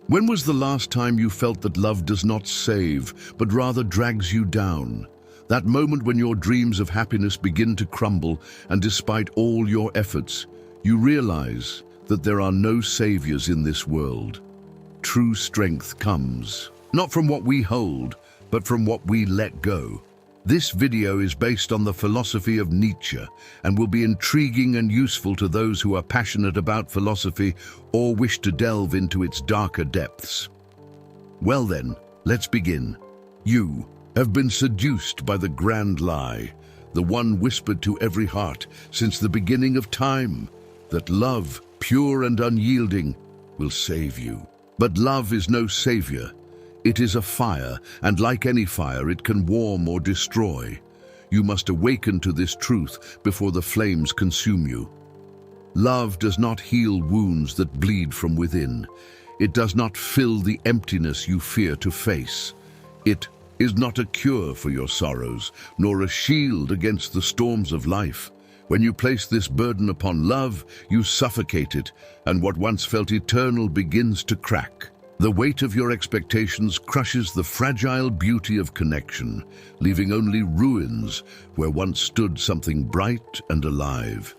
When was the last time you felt that love does not save, but rather drags you down? That moment when your dreams of happiness begin to crumble, and despite all your efforts, you realize that there are no saviors in this world. True strength comes, not from what we hold, but from what we let go. This video is based on the philosophy of Nietzsche and will be intriguing and useful to those who are passionate about philosophy or wish to delve into its darker depths. Well then, let's begin. You have been seduced by the grand lie, the one whispered to every heart since the beginning of time, that love, pure and unyielding, will save you. But love is no savior. It is a fire, and like any fire, it can warm or destroy. You must awaken to this truth before the flames consume you. Love does not heal wounds that bleed from within. It does not fill the emptiness you fear to face. It is not a cure for your sorrows, nor a shield against the storms of life. When you place this burden upon love, you suffocate it, and what once felt eternal begins to crack. The weight of your expectations crushes the fragile beauty of connection, leaving only ruins where once stood something bright and alive.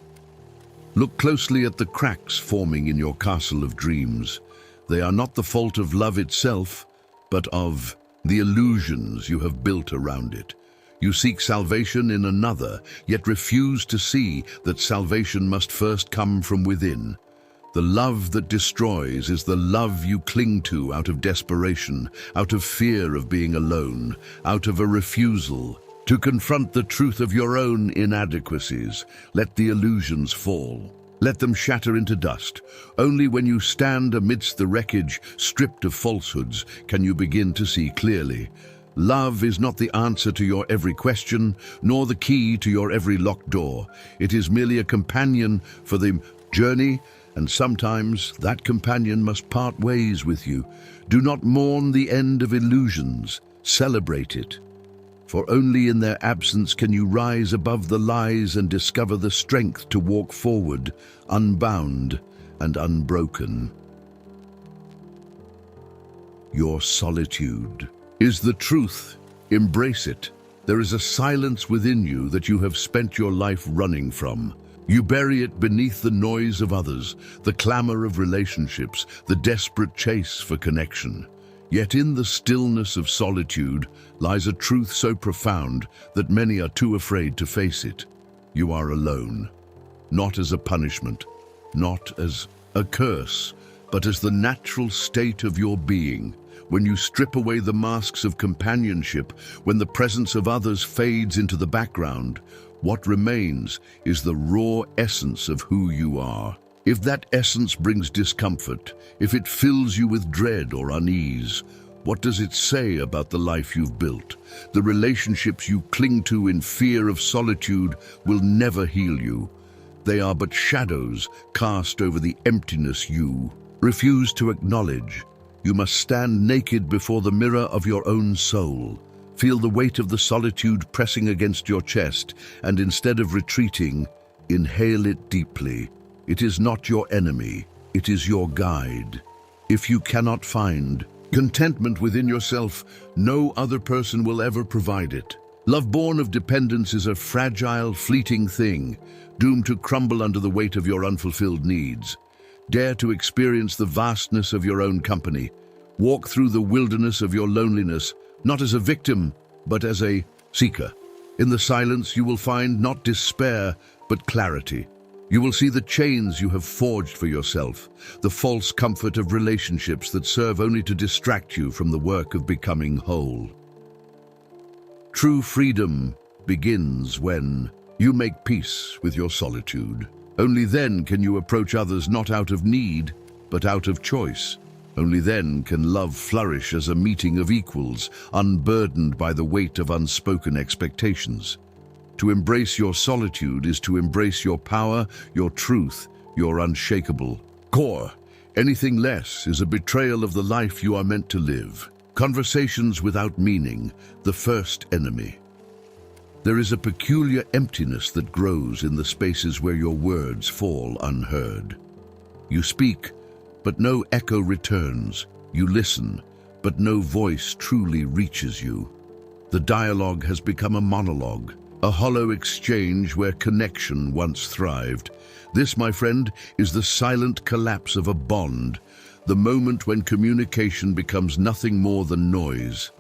Look closely at the cracks forming in your castle of dreams. They are not the fault of love itself, but of the illusions you have built around it. You seek salvation in another, yet refuse to see that salvation must first come from within. The love that destroys is the love you cling to out of desperation, out of fear of being alone, out of a refusal to confront the truth of your own inadequacies. Let the illusions fall. Let them shatter into dust. Only when you stand amidst the wreckage, stripped of falsehoods, can you begin to see clearly. Love is not the answer to your every question, nor the key to your every locked door. It is merely a companion for the journey, and sometimes that companion must part ways with you. Do not mourn the end of illusions, celebrate it. For only in their absence can you rise above the lies and discover the strength to walk forward, unbound and unbroken. Your solitude is the truth. Embrace it. There is a silence within you that you have spent your life running from. You bury it beneath the noise of others, the clamor of relationships, the desperate chase for connection. Yet in the stillness of solitude lies a truth so profound that many are too afraid to face it. You are alone, not as a punishment, not as a curse, but as the natural state of your being. When you strip away the masks of companionship, when the presence of others fades into the background, what remains is the raw essence of who you are. If that essence brings discomfort, if it fills you with dread or unease, what does it say about the life you've built? The relationships you cling to in fear of solitude will never heal you. They are but shadows cast over the emptiness you refuse to acknowledge. You must stand naked before the mirror of your own soul. Feel the weight of the solitude pressing against your chest, and instead of retreating, inhale it deeply. It is not your enemy, it is your guide. If you cannot find contentment within yourself, no other person will ever provide it. Love born of dependence is a fragile, fleeting thing, doomed to crumble under the weight of your unfulfilled needs. Dare to experience the vastness of your own company. Walk through the wilderness of your loneliness, not as a victim, but as a seeker. In the silence, you will find not despair, but clarity. You will see the chains you have forged for yourself, the false comfort of relationships that serve only to distract you from the work of becoming whole. True freedom begins when you make peace with your solitude. Only then can you approach others not out of need, but out of choice. Only then can love flourish as a meeting of equals, unburdened by the weight of unspoken expectations. To embrace your solitude is to embrace your power, your truth, your unshakable core. Anything less is a betrayal of the life you are meant to live. Conversations without meaning, the first enemy. There is a peculiar emptiness that grows in the spaces where your words fall unheard. You speak, but no echo returns. You listen, but no voice truly reaches you. The dialogue has become a monologue, a hollow exchange where connection once thrived. This, my friend, is the silent collapse of a bond, the moment when communication becomes nothing more than noise.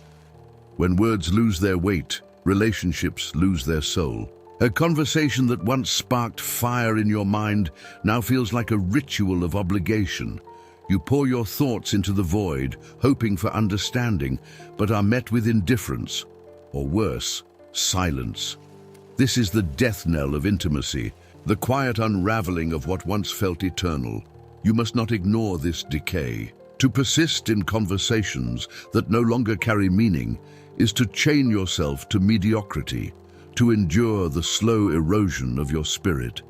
When words lose their weight, relationships lose their soul. A conversation that once sparked fire in your mind now feels like a ritual of obligation. You pour your thoughts into the void, hoping for understanding, but are met with indifference, or worse, silence. This is the death knell of intimacy, the quiet unraveling of what once felt eternal. You must not ignore this decay. To persist in conversations that no longer carry meaning is to chain yourself to mediocrity, to endure the slow erosion of your spirit.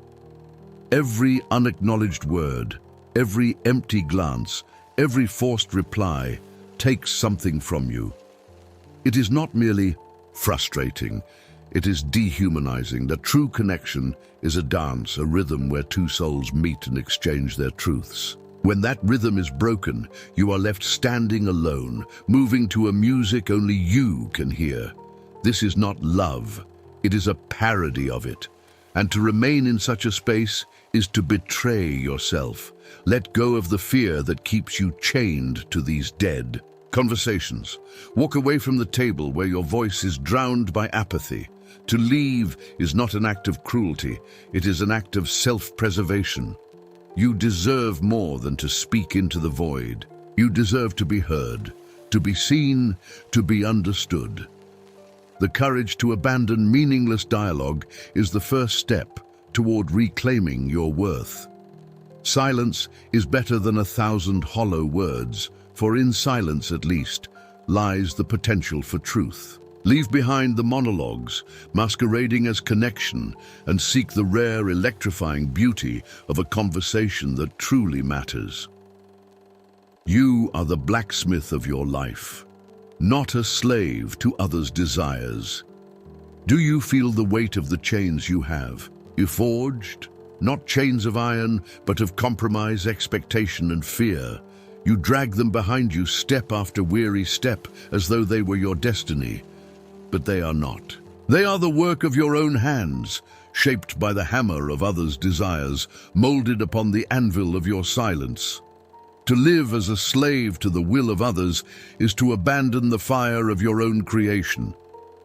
Every unacknowledged word, every empty glance, every forced reply takes something from you. It is not merely frustrating, it is dehumanizing. That true connection is a dance, a rhythm where two souls meet and exchange their truths. When that rhythm is broken, you are left standing alone, moving to a music only you can hear. This is not love. It is a parody of it. And to remain in such a space is to betray yourself. Let go of the fear that keeps you chained to these dead conversations. Walk away from the table where your voice is drowned by apathy. To leave is not an act of cruelty. It is an act of self-preservation. You deserve more than to speak into the void. You deserve to be heard, to be seen, to be understood. The courage to abandon meaningless dialogue is the first step toward reclaiming your worth. Silence is better than 1,000 hollow words, for in silence at least lies the potential for truth. Leave behind the monologues, masquerading as connection, and seek the rare, electrifying beauty of a conversation that truly matters. You are the blacksmith of your life, not a slave to others' desires. Do you feel the weight of the chains you have? You forged, not chains of iron, but of compromise, expectation, and fear. You drag them behind you step after weary step, as though they were your destiny. But they are not. They are the work of your own hands, shaped by the hammer of others' desires, molded upon the anvil of your silence. To live as a slave to the will of others is to abandon the fire of your own creation.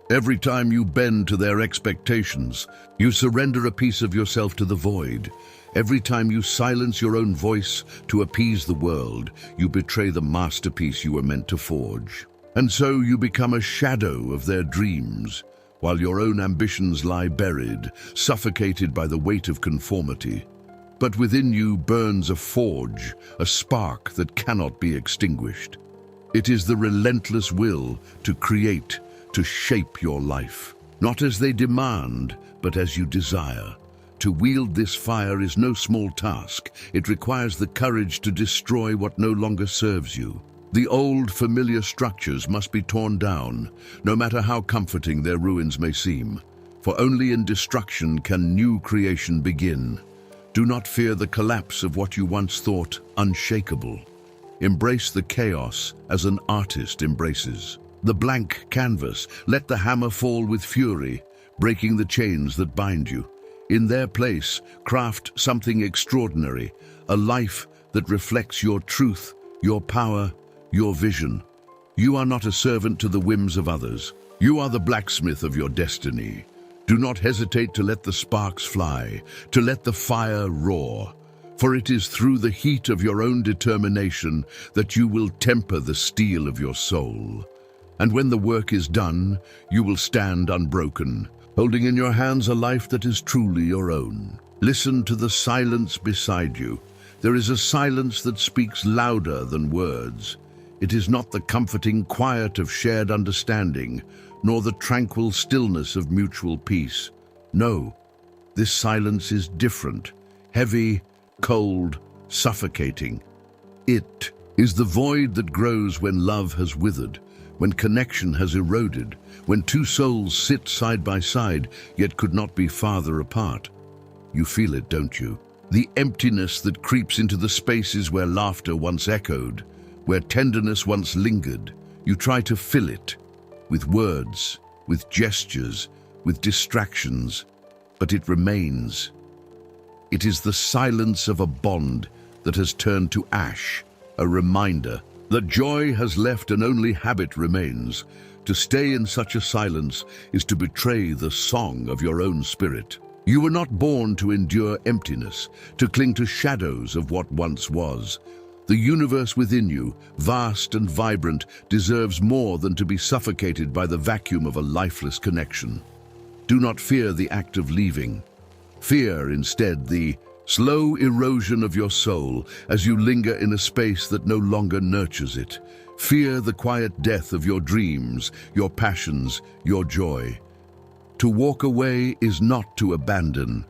Every time you bend to their expectations, you surrender a piece of yourself to the void. Every time you silence your own voice to appease the world, you betray the masterpiece you were meant to forge. And so you become a shadow of their dreams, while your own ambitions lie buried, suffocated by the weight of conformity. But within you burns a forge, a spark that cannot be extinguished. It is the relentless will to create, to shape your life, not as they demand, but as you desire. To wield this fire is no small task. It requires the courage to destroy what no longer serves you. The old, familiar structures must be torn down, no matter how comforting their ruins may seem. For only in destruction can new creation begin. Do not fear the collapse of what you once thought unshakable. Embrace the chaos as an artist embraces the blank canvas. Let the hammer fall with fury, breaking the chains that bind you. In their place, craft something extraordinary, a life that reflects your truth, your power, your vision. You are not a servant to the whims of others. You are the blacksmith of your destiny. Do not hesitate to let the sparks fly, to let the fire roar, for it is through the heat of your own determination that you will temper the steel of your soul. And when the work is done, you will stand unbroken, holding in your hands a life that is truly your own. Listen to the silence beside you. There is a silence that speaks louder than words. It is not the comforting quiet of shared understanding, nor the tranquil stillness of mutual peace. No, this silence is different, heavy, cold, suffocating. It is the void that grows when love has withered, when connection has eroded, when two souls sit side by side yet could not be farther apart. You feel it, don't you? The emptiness that creeps into the spaces where laughter once echoed, Where tenderness once lingered, you try to fill it with words, with gestures, with distractions, but it remains. It is the silence of a bond that has turned to ash, a reminder that joy has left and only habit remains. To stay in such a silence is to betray the song of your own spirit. You were not born to endure emptiness, to cling to shadows of what once was. The universe within you, vast and vibrant, deserves more than to be suffocated by the vacuum of a lifeless connection. Do not fear the act of leaving. Fear, instead, the slow erosion of your soul as you linger in a space that no longer nurtures it. Fear the quiet death of your dreams, your passions, your joy. To walk away is not to abandon.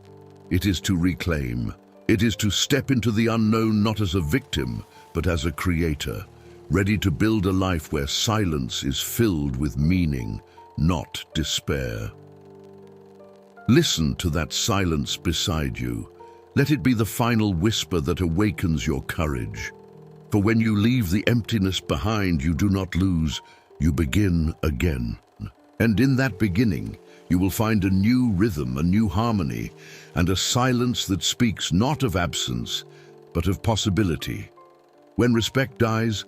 It is to reclaim. It is to step into the unknown not as a victim, but as a creator, ready to build a life where silence is filled with meaning, not despair. Listen to that silence beside you. Let it be the final whisper that awakens your courage. For when you leave the emptiness behind, you do not lose, you begin again. And in that beginning, you will find a new rhythm, a new harmony, and a silence that speaks not of absence, but of possibility. When respect dies,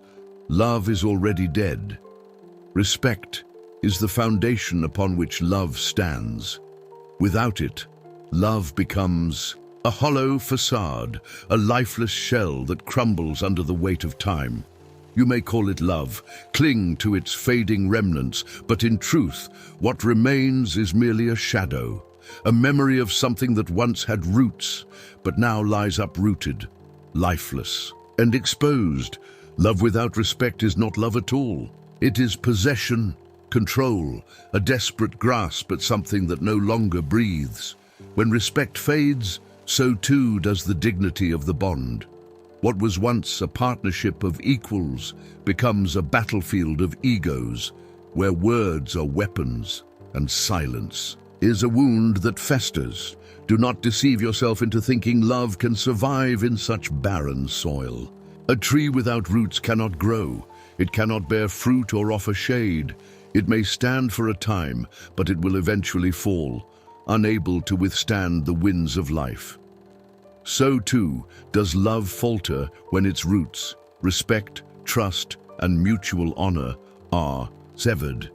love is already dead. Respect is the foundation upon which love stands. Without it, love becomes a hollow facade, a lifeless shell that crumbles under the weight of time. You may call it love, cling to its fading remnants, but in truth, what remains is merely a shadow, a memory of something that once had roots, but now lies uprooted, lifeless, and exposed. Love without respect is not love at all. It is possession, control, a desperate grasp at something that no longer breathes. When respect fades, so too does the dignity of the bond. What was once a partnership of equals becomes a battlefield of egos, where words are weapons and silence is a wound that festers. Do not deceive yourself into thinking love can survive in such barren soil. A tree without roots cannot grow. It cannot bear fruit or offer shade. It may stand for a time, but it will eventually fall, unable to withstand the winds of life. So too does love falter when its roots, respect, trust, and mutual honor are severed.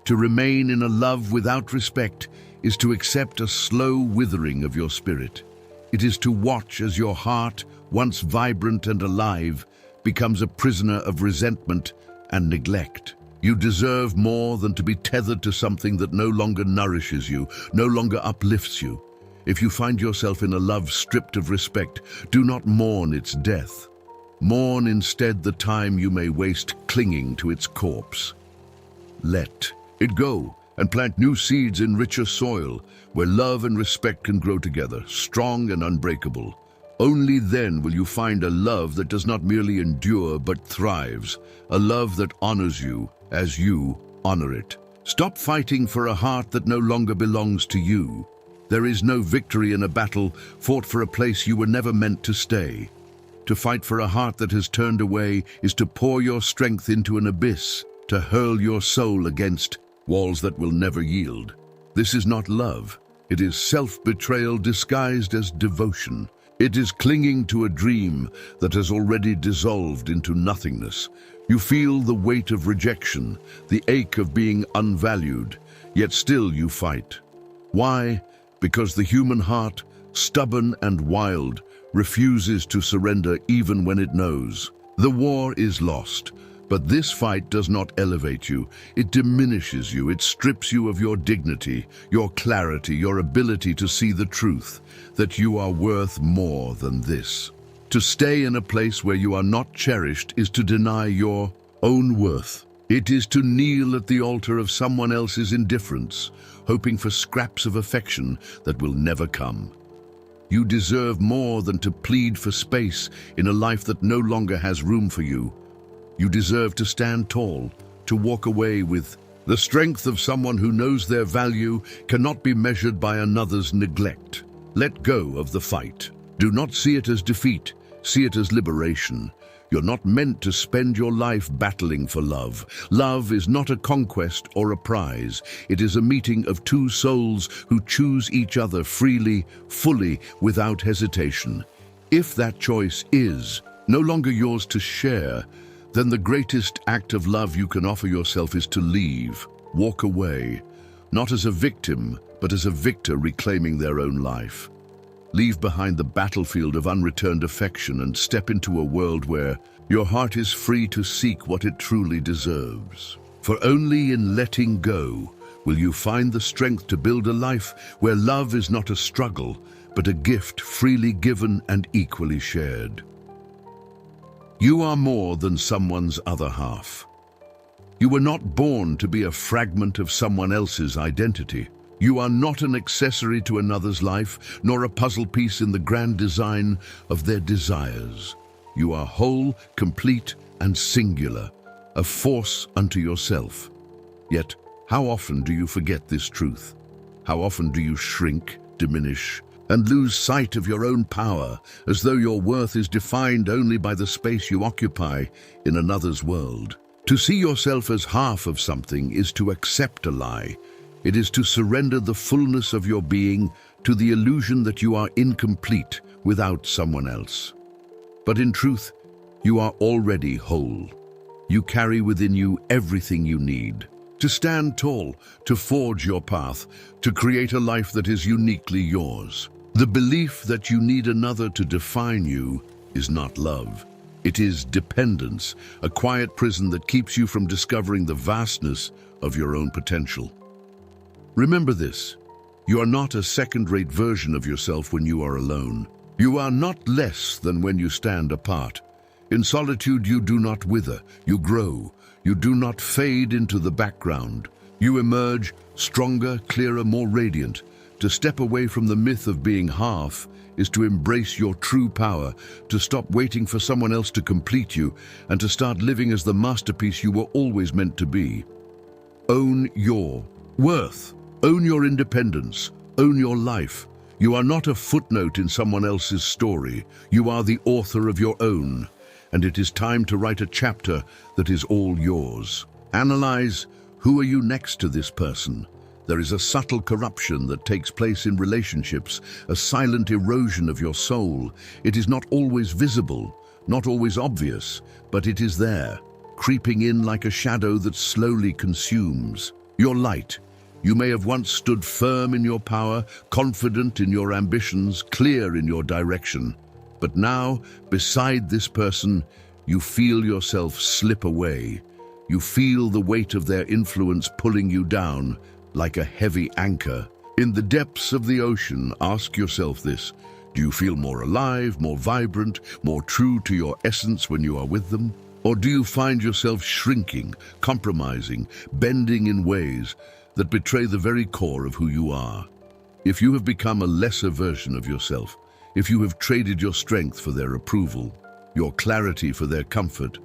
To remain in a love without respect is to accept a slow withering of your spirit. It is to watch as your heart, once vibrant and alive, becomes a prisoner of resentment and neglect. You deserve more than to be tethered to something that no longer nourishes you, no longer uplifts you. If you find yourself in a love stripped of respect, do not mourn its death. Mourn instead the time you may waste clinging to its corpse. Let it go and plant new seeds in richer soil, where love and respect can grow together, strong and unbreakable. Only then will you find a love that does not merely endure but thrives, a love that honors you as you honor it. Stop fighting for a heart that no longer belongs to you. There is no victory in a battle fought for a place you were never meant to stay. To fight for a heart that has turned away is to pour your strength into an abyss, to hurl your soul against walls that will never yield. This is not love. It is self-betrayal disguised as devotion. It is clinging to a dream that has already dissolved into nothingness. You feel the weight of rejection, the ache of being unvalued, yet still you fight. Why? Because the human heart, stubborn and wild, refuses to surrender even when it knows. The war is lost, but this fight does not elevate you. It diminishes you. It strips you of your dignity, your clarity, your ability to see the truth, that you are worth more than this. To stay in a place where you are not cherished is to deny your own worth. It is to kneel at the altar of someone else's indifference, hoping for scraps of affection that will never come. You deserve more than to plead for space in a life that no longer has room for you. You deserve to stand tall, to walk away with the strength of someone who knows their value cannot be measured by another's neglect. Let go of the fight. Do not see it as defeat, see it as liberation. You're not meant to spend your life battling for love. Love is not a conquest or a prize. It is a meeting of two souls who choose each other freely, fully, without hesitation. If that choice is no longer yours to share, then the greatest act of love you can offer yourself is to leave, walk away, not as a victim, but as a victor reclaiming their own life. Leave behind the battlefield of unreturned affection and step into a world where your heart is free to seek what it truly deserves. For only in letting go will you find the strength to build a life where love is not a struggle, but a gift freely given and equally shared. You are more than someone's other half. You were not born to be a fragment of someone else's identity. You are not an accessory to another's life, nor a puzzle piece in the grand design of their desires. You are whole, complete, and singular, a force unto yourself. Yet, how often do you forget this truth? How often do you shrink, diminish, and lose sight of your own power, as though your worth is defined only by the space you occupy in another's world? To see yourself as half of something is to accept a lie. It is to surrender the fullness of your being to the illusion that you are incomplete without someone else. But in truth, you are already whole. You carry within you everything you need to stand tall, to forge your path, to create a life that is uniquely yours. The belief that you need another to define you is not love. It is dependence, a quiet prison that keeps you from discovering the vastness of your own potential. Remember this: you are not a second-rate version of yourself when you are alone. You are not less than when you stand apart. In solitude you do not wither, you grow. You do not fade into the background. You emerge stronger, clearer, more radiant. To step away from the myth of being half is to embrace your true power, to stop waiting for someone else to complete you, and to start living as the masterpiece you were always meant to be. Own your worth. Own your independence. Own your life. You are not a footnote in someone else's story. You are the author of your own, and it is time to write a chapter that is all yours. Analyze: who are you next to this person? There is a subtle corruption that takes place in relationships, a silent erosion of your soul. It is not always visible, not always obvious, but it is there, creeping in like a shadow that slowly consumes your light. You may have once stood firm in your power, confident in your ambitions, clear in your direction. But now, beside this person, you feel yourself slip away. You feel the weight of their influence pulling you down like a heavy anchor. In the depths of the ocean, ask yourself this: do you feel more alive, more vibrant, more true to your essence when you are with them? Or do you find yourself shrinking, compromising, bending in ways that betray the very core of who you are? If you have become a lesser version of yourself, if you have traded your strength for their approval, your clarity for their comfort,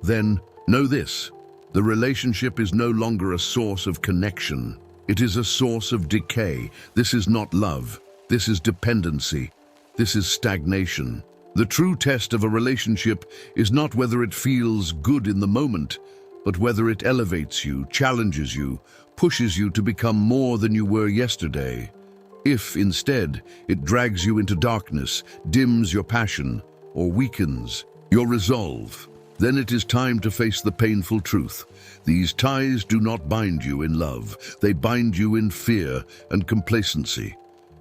then know this: the relationship is no longer a source of connection. It is a source of decay. This is not love. This is dependency. This is stagnation. The true test of a relationship is not whether it feels good in the moment, but whether it elevates you, challenges you, pushes you to become more than you were yesterday. If, instead, it drags you into darkness, dims your passion, or weakens your resolve, then it is time to face the painful truth. These ties do not bind you in love. They bind you in fear and complacency.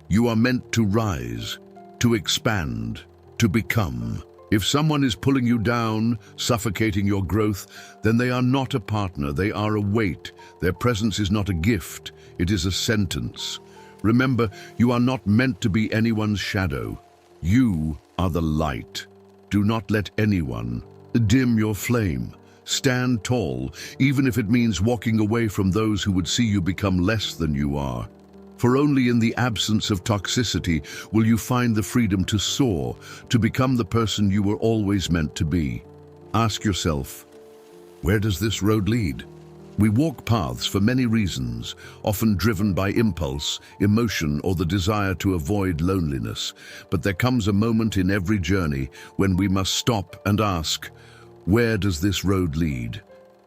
You are meant to rise, to expand, to become. If someone is pulling you down, suffocating your growth, then they are not a partner, they are a weight. Their presence is not a gift, it is a sentence. Remember, you are not meant to be anyone's shadow. You are the light. Do not let anyone dim your flame. Stand tall, even if it means walking away from those who would see you become less than you are. For only in the absence of toxicity will you find the freedom to soar, to become the person you were always meant to be. Ask yourself, where does this road lead? We walk paths for many reasons, often driven by impulse, emotion, or the desire to avoid loneliness. But there comes a moment in every journey when we must stop and ask, Where does this road lead?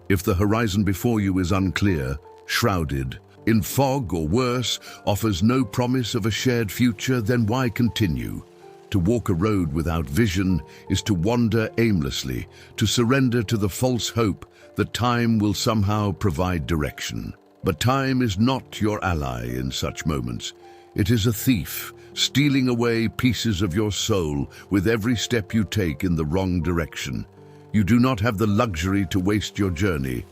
If the horizon before you is unclear, shrouded in fog or worse, offers no promise of a shared future, then why continue? To walk a road without vision is to wander aimlessly, to surrender to the false hope that time will somehow provide direction. But time is not your ally in such moments. It is a thief, stealing away pieces of your soul with every step you take in the wrong direction. You do not have the luxury to waste your journey.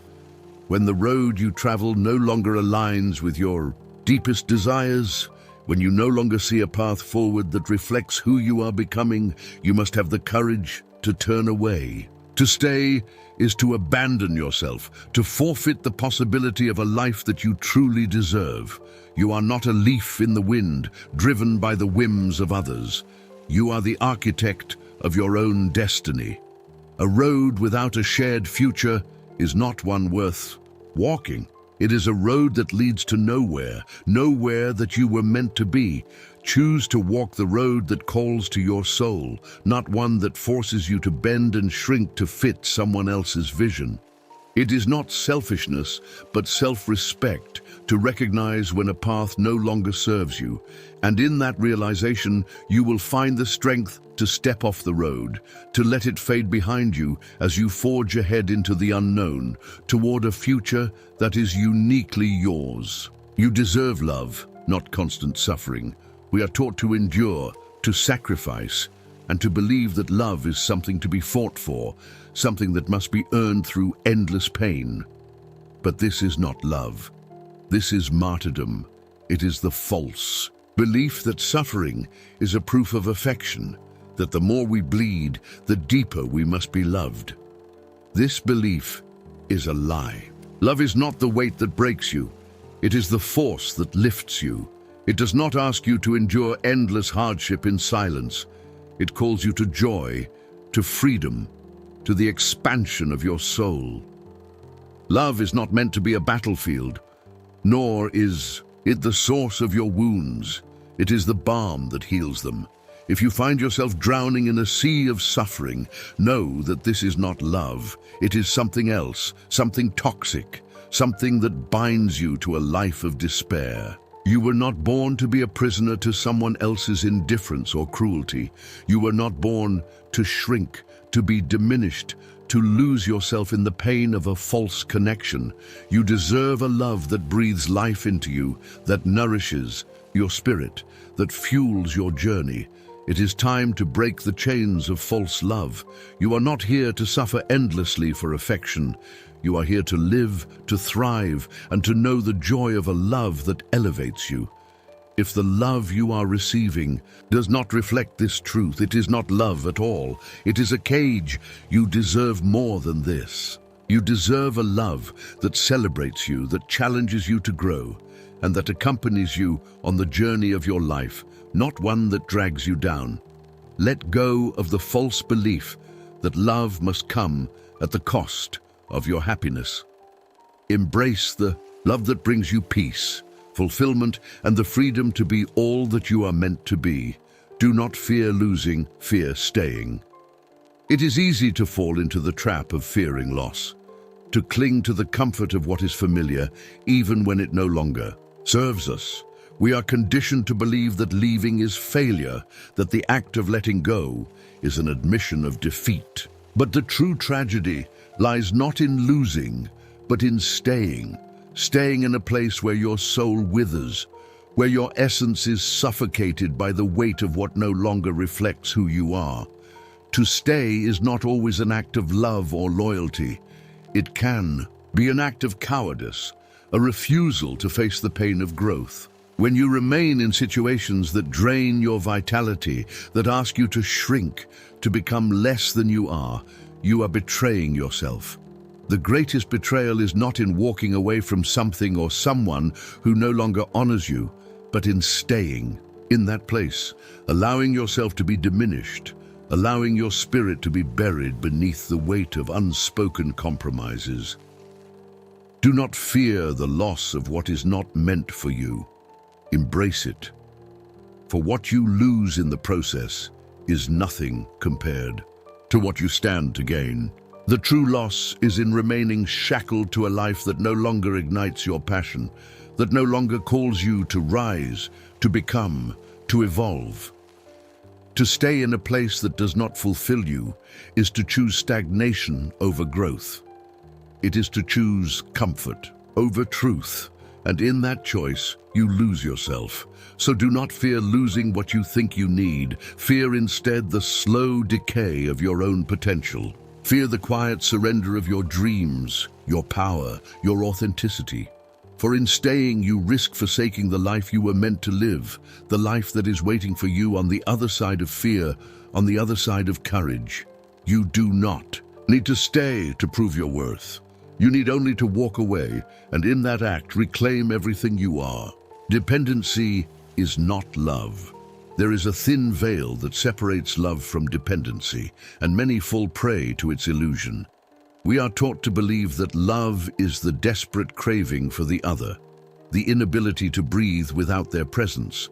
When the road you travel no longer aligns with your deepest desires, when you no longer see a path forward that reflects who you are becoming, you must have the courage to turn away. To stay is to abandon yourself, to forfeit the possibility of a life that you truly deserve. You are not a leaf in the wind, driven by the whims of others. You are the architect of your own destiny. A road without a shared future is not one worth walking. It is a road that leads to nowhere, nowhere that you were meant to be. Choose to walk the road that calls to your soul, not one that forces you to bend and shrink to fit someone else's vision. It is not selfishness, but self-respect to recognize when a path no longer serves you. And in that realization, you will find the strength to step off the road, to let it fade behind you as you forge ahead into the unknown, toward a future that is uniquely yours. You deserve love, not constant suffering. We are taught to endure, to sacrifice, and to believe that love is something to be fought for, something that must be earned through endless pain. But this is not love. This is martyrdom. It is the false belief that suffering is a proof of affection, that the more we bleed, the deeper we must be loved. This belief is a lie. Love is not the weight that breaks you. It is the force that lifts you. It does not ask you to endure endless hardship in silence. It calls you to joy, to freedom, to the expansion of your soul. Love is not meant to be a battlefield, nor is it the source of your wounds. It is the balm that heals them. If you find yourself drowning in a sea of suffering, know that this is not love. It is something else, something toxic, something that binds you to a life of despair. You were not born to be a prisoner to someone else's indifference or cruelty. You were not born to shrink, to be diminished, to lose yourself in the pain of a false connection. You deserve a love that breathes life into you, that nourishes your spirit, that fuels your journey. It is time to break the chains of false love. You are not here to suffer endlessly for affection. You are here to live, to thrive, and to know the joy of a love that elevates you. If the love you are receiving does not reflect this truth, it is not love at all. It is a cage. You deserve more than this. You deserve a love that celebrates you, that challenges you to grow, and that accompanies you on the journey of your life, not one that drags you down. Let go of the false belief that love must come at the cost of your happiness. Embrace the love that brings you peace, fulfillment, and the freedom to be all that you are meant to be. Do not fear losing, fear staying. It is easy to fall into the trap of fearing loss, to cling to the comfort of what is familiar, even when it no longer serves us. We are conditioned to believe that leaving is failure, that the act of letting go is an admission of defeat. But the true tragedy lies not in losing, but in staying in a place where your soul withers, where your essence is suffocated by the weight of what no longer reflects who you are. To stay is not always an act of love or loyalty. It can be an act of cowardice, a refusal to face the pain of growth. When you remain in situations that drain your vitality, that ask you to shrink, to become less than you are betraying yourself. The greatest betrayal is not in walking away from something or someone who no longer honors you, but in staying in that place, allowing yourself to be diminished, allowing your spirit to be buried beneath the weight of unspoken compromises. Do not fear the loss of what is not meant for you. Embrace it. For what you lose in the process is nothing compared to what you stand to gain. The true loss is in remaining shackled to a life that no longer ignites your passion, that no longer calls you to rise, to become, to evolve. To stay in a place that does not fulfill you is to choose stagnation over growth. It is to choose comfort over truth, and in that choice, you lose yourself. So do not fear losing what you think you need. Fear instead the slow decay of your own potential. Fear the quiet surrender of your dreams, your power, your authenticity. For in staying, you risk forsaking the life you were meant to live, the life that is waiting for you on the other side of fear, on the other side of courage. You do not need to stay to prove your worth. You need only to walk away, and in that act, reclaim everything you are. Dependency is not love. There is a thin veil that separates love from dependency, and many fall prey to its illusion. We are taught to believe that love is the desperate craving for the other, the inability to breathe without their presence,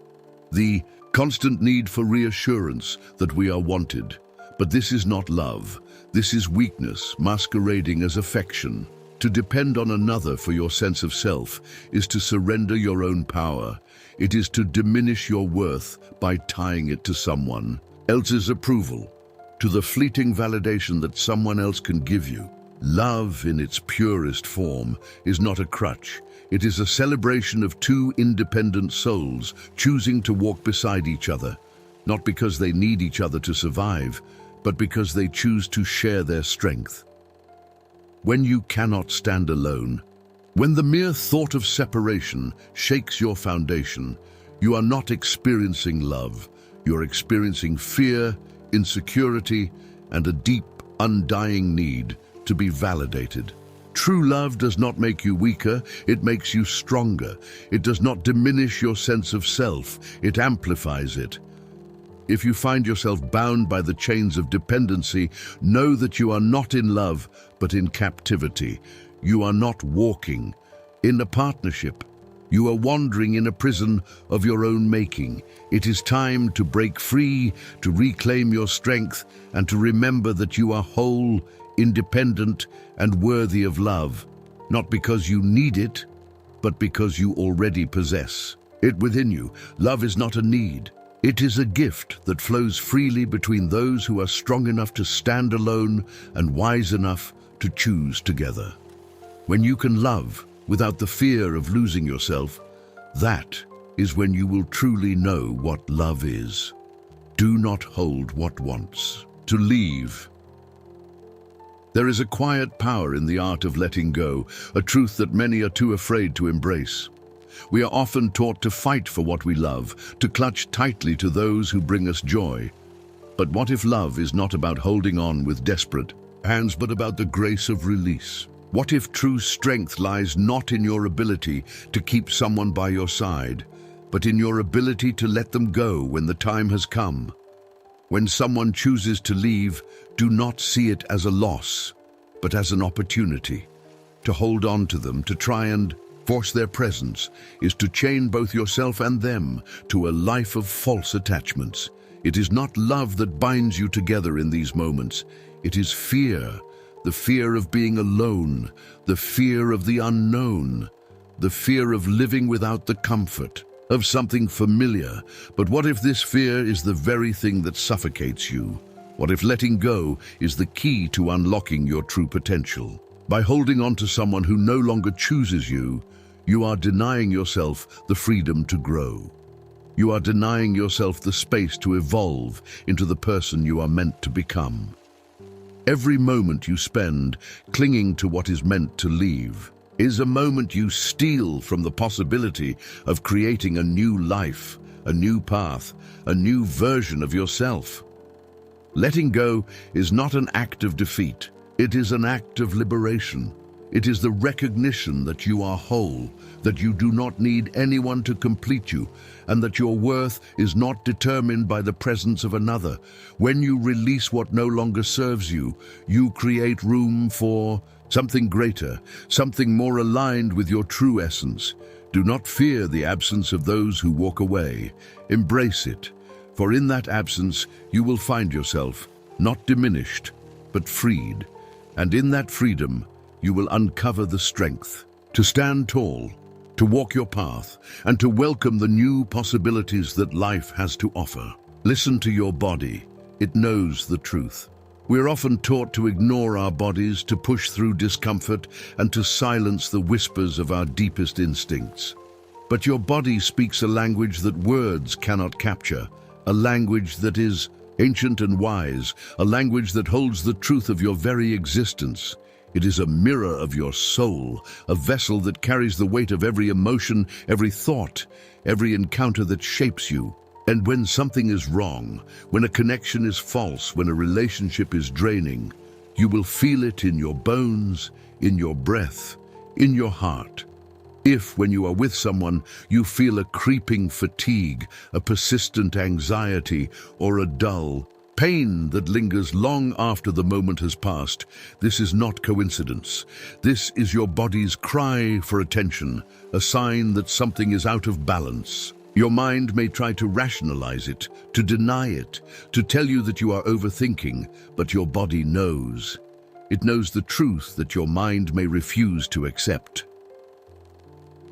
the constant need for reassurance that we are wanted. But this is not love. This is weakness masquerading as affection. To depend on another for your sense of self is to surrender your own power. It is to diminish your worth by tying it to someone else's approval, to the fleeting validation that someone else can give you. Love, in its purest form, is not a crutch. It is a celebration of two independent souls choosing to walk beside each other, not because they need each other to survive, but because they choose to share their strength. When you cannot stand alone, when the mere thought of separation shakes your foundation, you are not experiencing love. You're experiencing fear, insecurity, and a deep, undying need to be validated. True love does not make you weaker, it makes you stronger. It does not diminish your sense of self, it amplifies it. If you find yourself bound by the chains of dependency, know that you are not in love, but in captivity. You are not walking in a partnership. You are wandering in a prison of your own making. It is time to break free, to reclaim your strength, and to remember that you are whole, independent, and worthy of love, not because you need it, but because you already possess it within you. Love is not a need. It is a gift that flows freely between those who are strong enough to stand alone and wise enough to choose together. When you can love without the fear of losing yourself, that is when you will truly know what love is. Do not hold what wants to leave. There is a quiet power in the art of letting go, a truth that many are too afraid to embrace. We are often taught to fight for what we love, to clutch tightly to those who bring us joy. But what if love is not about holding on with desperate hands, but about the grace of release? What if true strength lies not in your ability to keep someone by your side, but in your ability to let them go when the time has come? When someone chooses to leave, do not see it as a loss, but as an opportunity. To hold on to them, to try and force their presence, is to chain both yourself and them to a life of false attachments. It is not love that binds you together in these moments. It is fear, the fear of being alone, the fear of the unknown, the fear of living without the comfort of something familiar. But what if this fear is the very thing that suffocates you? What if letting go is the key to unlocking your true potential? By holding on to someone who no longer chooses you, you are denying yourself the freedom to grow. You are denying yourself the space to evolve into the person you are meant to become. Every moment you spend clinging to what is meant to leave is a moment you steal from the possibility of creating a new life, a new path, a new version of yourself. Letting go is not an act of defeat. It is an act of liberation. It is the recognition that you are whole, that you do not need anyone to complete you, and that your worth is not determined by the presence of another. When you release what no longer serves you, you create room for something greater, something more aligned with your true essence. Do not fear the absence of those who walk away. Embrace it, for in that absence you will find yourself not diminished, but freed. And in that freedom, you will uncover the strength to stand tall, to walk your path, and to welcome the new possibilities that life has to offer. Listen to your body. It knows the truth. We're often taught to ignore our bodies, to push through discomfort, and to silence the whispers of our deepest instincts. But your body speaks a language that words cannot capture, a language that is ancient and wise, a language that holds the truth of your very existence. It is a mirror of your soul, a vessel that carries the weight of every emotion, every thought, every encounter that shapes you. And when something is wrong, when a connection is false, when a relationship is draining, you will feel it in your bones, in your breath, in your heart. If, when you are with someone, you feel a creeping fatigue, a persistent anxiety, or a dull pain that lingers long after the moment has passed, this is not coincidence. This is your body's cry for attention, a sign that something is out of balance. Your mind may try to rationalize it, to deny it, to tell you that you are overthinking, but your body knows. It knows the truth that your mind may refuse to accept.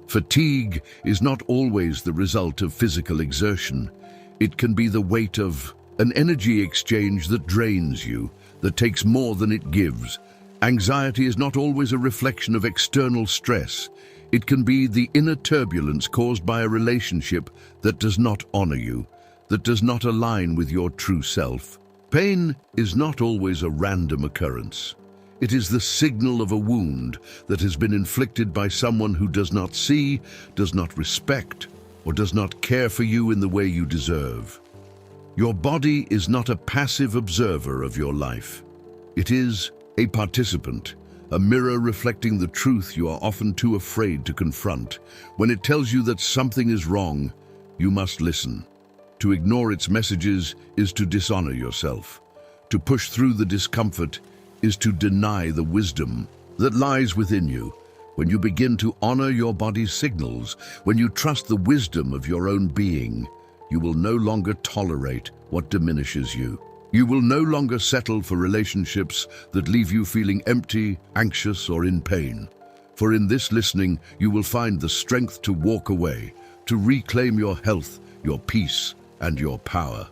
Fatigue is not always the result of physical exertion. It can be the weight of an energy exchange that drains you, that takes more than it gives. Anxiety is not always a reflection of external stress. It can be the inner turbulence caused by a relationship that does not honor you, that does not align with your true self. Pain is not always a random occurrence. It is the signal of a wound that has been inflicted by someone who does not see, does not respect, or does not care for you in the way you deserve. Your body is not a passive observer of your life. It is a participant, a mirror reflecting the truth you are often too afraid to confront. When it tells you that something is wrong, you must listen. To ignore its messages is to dishonor yourself. To push through the discomfort is to deny the wisdom that lies within you. When you begin to honor your body's signals, when you trust the wisdom of your own being, you will no longer tolerate what diminishes you. You will no longer settle for relationships that leave you feeling empty, anxious, or in pain. For in this listening, you will find the strength to walk away, to reclaim your health, your peace, and your power.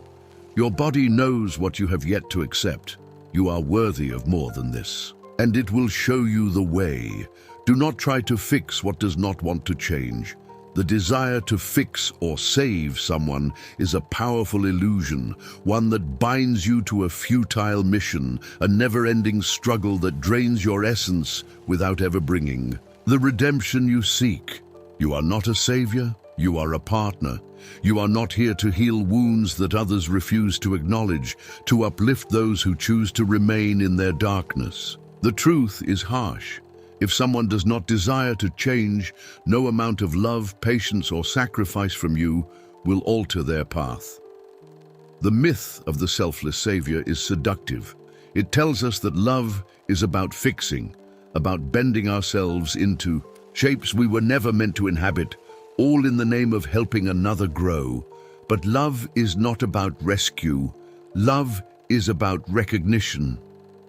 Your body knows what you have yet to accept. You are worthy of more than this, and it will show you the way. Do not try to fix what does not want to change. The desire to fix or save someone is a powerful illusion, one that binds you to a futile mission, a never-ending struggle that drains your essence without ever bringing the redemption you seek. You are not a savior, you are a partner. You are not here to heal wounds that others refuse to acknowledge, to uplift those who choose to remain in their darkness. The truth is harsh. If someone does not desire to change, no amount of love, patience, or sacrifice from you will alter their path. The myth of the selfless savior is seductive. It tells us that love is about fixing, about bending ourselves into shapes we were never meant to inhabit, all in the name of helping another grow. But love is not about rescue. Love is about recognition.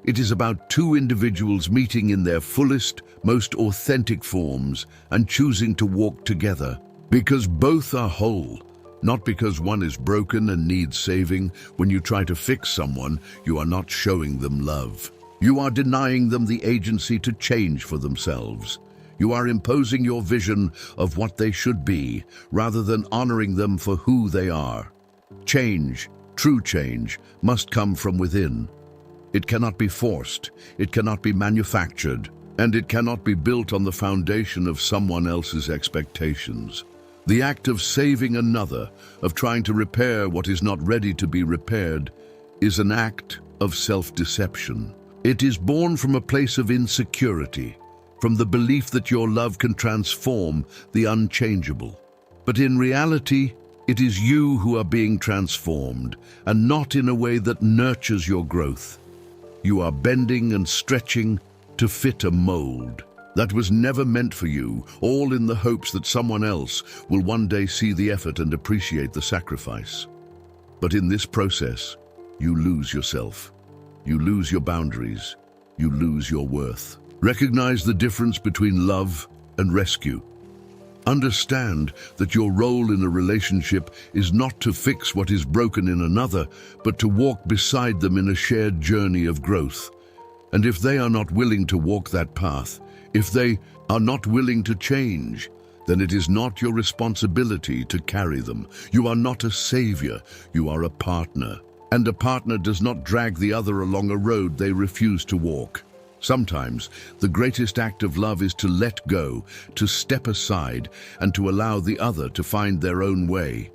It is about two individuals meeting in their fullest, most authentic forms and choosing to walk together. Because both are whole, not because one is broken and needs saving. When you try to fix someone, you are not showing them love. You are denying them the agency to change for themselves. You are imposing your vision of what they should be, rather than honoring them for who they are. Change, true change, must come from within. It cannot be forced, it cannot be manufactured, and it cannot be built on the foundation of someone else's expectations. The act of saving another, of trying to repair what is not ready to be repaired, is an act of self-deception. It is born from a place of insecurity, from the belief that your love can transform the unchangeable. But in reality, it is you who are being transformed, and not in a way that nurtures your growth. You are bending and stretching to fit a mold that was never meant for you, all in the hopes that someone else will one day see the effort and appreciate the sacrifice. But in this process, you lose yourself. You lose your boundaries. you lose your worth. Recognize the difference between love and rescue. Understand that your role in a relationship is not to fix what is broken in another, but to walk beside them in a shared journey of growth. And if they are not willing to walk that path, if they are not willing to change, then it is not your responsibility to carry them. You are not a savior, you are a partner. And a partner does not drag the other along a road they refuse to walk. Sometimes, the greatest act of love is to let go, to step aside, and to allow the other to find their own way.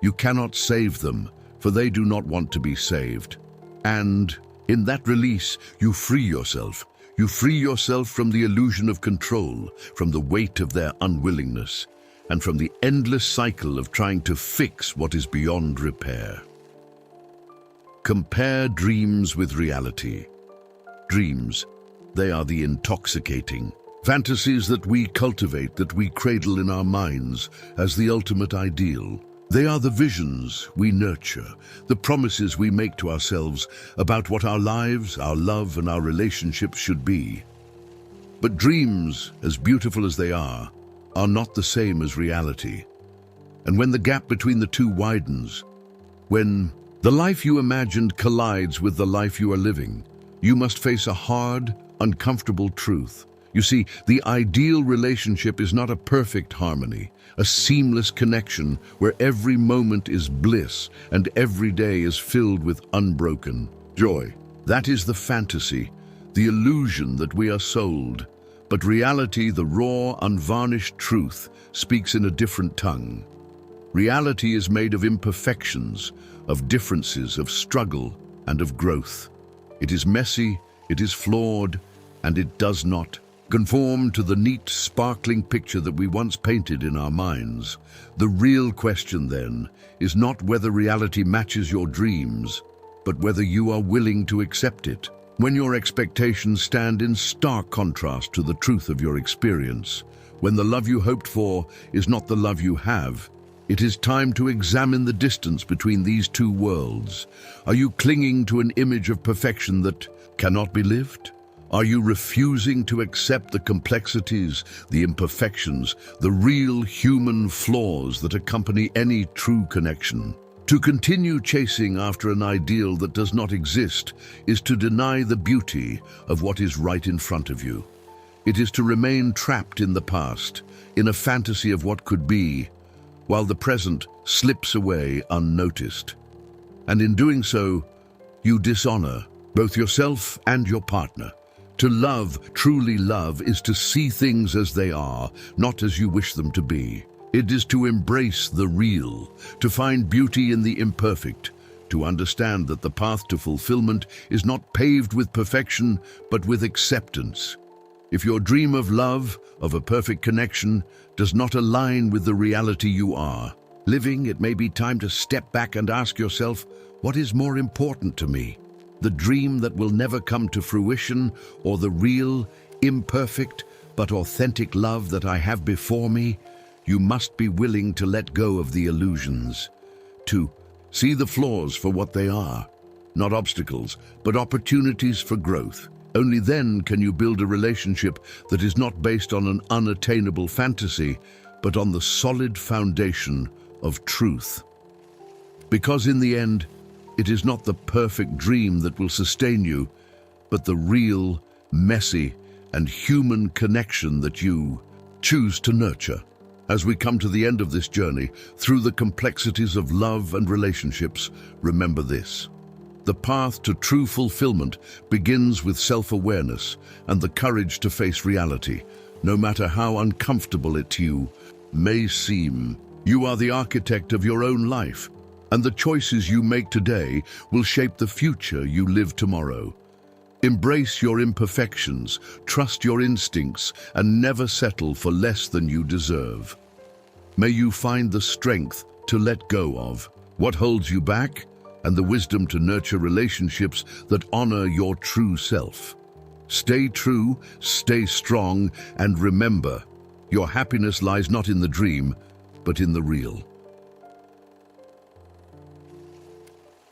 You cannot save them, for they do not want to be saved. And in that release, you free yourself. You free yourself from the illusion of control, from the weight of their unwillingness, and from the endless cycle of trying to fix what is beyond repair. Compare dreams with reality. Dreams, they are the intoxicating fantasies that we cultivate, that we cradle in our minds as the ultimate ideal. They are the visions we nurture, the promises we make to ourselves about what our lives, our love, and our relationships should be. But dreams, as beautiful as they are not the same as reality. And when the gap between the two widens, when the life you imagined collides with the life you are living, you must face a hard, uncomfortable truth. You see, the ideal relationship is not a perfect harmony, a seamless connection where every moment is bliss and every day is filled with unbroken joy. That is the fantasy, the illusion that we are sold. But reality, the raw, unvarnished truth, speaks in a different tongue. Reality is made of imperfections, of differences, of struggle, and of growth. It is messy, it is flawed, and it does not conform to the neat, sparkling picture that we once painted in our minds. The real question, then, is not whether reality matches your dreams, but whether you are willing to accept it. When your expectations stand in stark contrast to the truth of your experience, when the love you hoped for is not the love you have, it is time to examine the distance between these two worlds. Are you clinging to an image of perfection that cannot be lived? Are you refusing to accept the complexities, the imperfections, the real human flaws that accompany any true connection? To continue chasing after an ideal that does not exist is to deny the beauty of what is right in front of you. It is to remain trapped in the past, in a fantasy of what could be, while the present slips away unnoticed. And in doing so, you dishonor both yourself and your partner. To love, truly love, is to see things as they are, not as you wish them to be. It is to embrace the real, to find beauty in the imperfect, to understand that the path to fulfillment is not paved with perfection, but with acceptance. If your dream of love, of a perfect connection, does not align with the reality you are living, it may be time to step back and ask yourself, what is more important to me? The dream that will never come to fruition, or the real, imperfect, but authentic love that I have before me? You must be willing to let go of the illusions, to see the flaws for what they are, not obstacles, but opportunities for growth. Only then can you build a relationship that is not based on an unattainable fantasy, but on the solid foundation of truth. Because in the end, it is not the perfect dream that will sustain you, but the real, messy, and human connection that you choose to nurture. As we come to the end of this journey, through the complexities of love and relationships, remember this. The path to true fulfillment begins with self-awareness and the courage to face reality, no matter how uncomfortable it to you may seem. You are the architect of your own life, and the choices you make today will shape the future you live tomorrow. Embrace your imperfections, trust your instincts, and never settle for less than you deserve. May you find the strength to let go of what holds you back, and the wisdom to nurture relationships that honor your true self. Stay true, stay strong, and remember, your happiness lies not in the dream, but in the real.